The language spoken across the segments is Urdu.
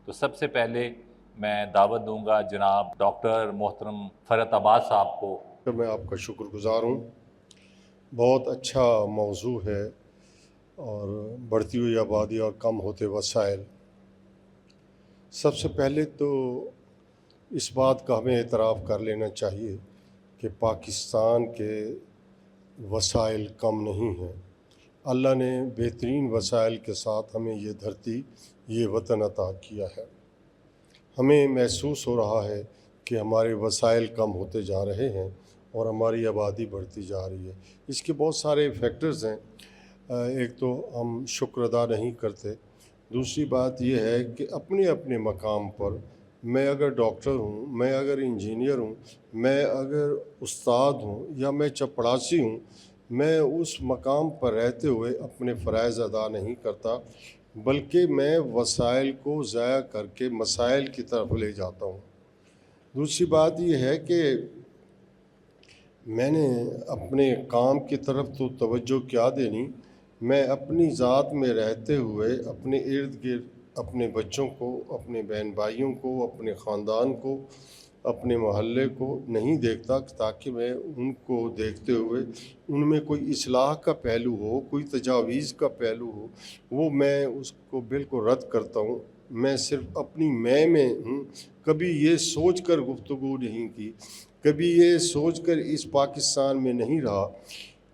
تو سب سے پہلے میں دعوت دوں گا جناب ڈاکٹر محترم فرحت عباس صاحب کو۔ میں آپ کا شکر گزار ہوں۔ بہت اچھا موضوع ہے، اور بڑھتی ہوئی آبادی اور کم ہوتے وسائل۔ سب سے پہلے تو اس بات کا ہمیں اعتراف کر لینا چاہیے کہ پاکستان کے وسائل کم نہیں ہیں۔ اللہ نے بہترین وسائل کے ساتھ ہمیں یہ دھرتی، یہ وطن عطا کیا ہے۔ ہمیں محسوس ہو رہا ہے کہ ہمارے وسائل کم ہوتے جا رہے ہیں اور ہماری آبادی بڑھتی جا رہی ہے۔ اس کے بہت سارے فیکٹرز ہیں۔ ایک تو ہم شکر ادا نہیں کرتے، دوسری بات یہ ہے کہ اپنے اپنے مقام پر، میں اگر ڈاکٹر ہوں، میں اگر انجینئر ہوں، میں اگر استاد ہوں یا میں چپڑاسی ہوں، میں اس مقام پر رہتے ہوئے اپنے فرائض ادا نہیں کرتا، بلکہ میں وسائل کو ضائع کر کے مسائل کی طرف لے جاتا ہوں۔ دوسری بات یہ ہے کہ میں نے اپنے کام کی طرف تو توجہ کیا دینی، میں اپنی ذات میں رہتے ہوئے اپنے ارد گرد اپنے بچوں کو، اپنے بہن بھائیوں کو، اپنے خاندان کو، اپنے محلے کو نہیں دیکھتا، تاکہ میں ان کو دیکھتے ہوئے ان میں کوئی اصلاح کا پہلو ہو، کوئی تجاویز کا پہلو ہو، وہ میں اس کو بالکل رد کرتا ہوں۔ میں صرف اپنی میں ہوں۔ کبھی یہ سوچ کر گفتگو نہیں کی، کبھی یہ سوچ کر اس پاکستان میں نہیں رہا،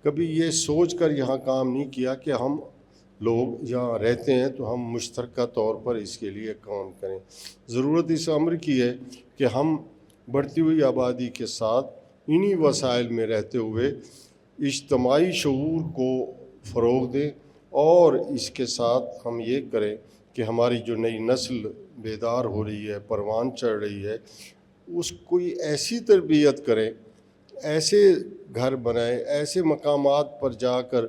کبھی یہ سوچ کر یہاں کام نہیں کیا کہ ہم لوگ یہاں رہتے ہیں تو ہم مشترکہ طور پر اس کے لیے کام کریں۔ ضرورت اس امر کی ہے کہ ہم بڑھتی ہوئی آبادی کے ساتھ انہی وسائل میں رہتے ہوئے اجتماعی شعور کو فروغ دیں، اور اس کے ساتھ ہم یہ کریں کہ ہماری جو نئی نسل بیدار ہو رہی ہے، پروان چڑھ رہی ہے، اس کو ایسی تربیت کریں، ایسے گھر بنائیں، ایسے مقامات پر جا کر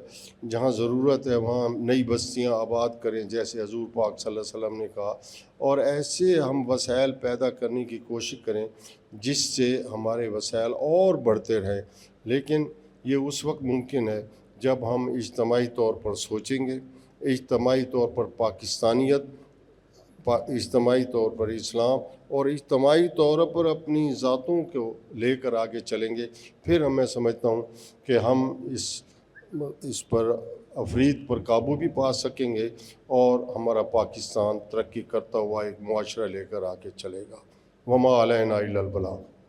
جہاں ضرورت ہے وہاں نئی بستیاں آباد کریں، جیسے حضور پاک صلی اللہ علیہ وسلم نے کہا، اور ایسے ہم وسائل پیدا کرنے کی کوشش کریں جس سے ہمارے وسائل اور بڑھتے رہیں۔ لیکن یہ اس وقت ممکن ہے جب ہم اجتماعی طور پر سوچیں گے، اجتماعی طور پر پاکستانیت، اجتماعی طور پر اسلام، اور اجتماعی طور پر اپنی ذاتوں کو لے کر آگے چلیں گے۔ پھر میں سمجھتا ہوں کہ ہم اس پر افرید پر قابو بھی پا سکیں گے، اور ہمارا پاکستان ترقی کرتا ہوا ایک معاشرہ لے کر آگے چلے گا۔ وما علینا الا البلاغ۔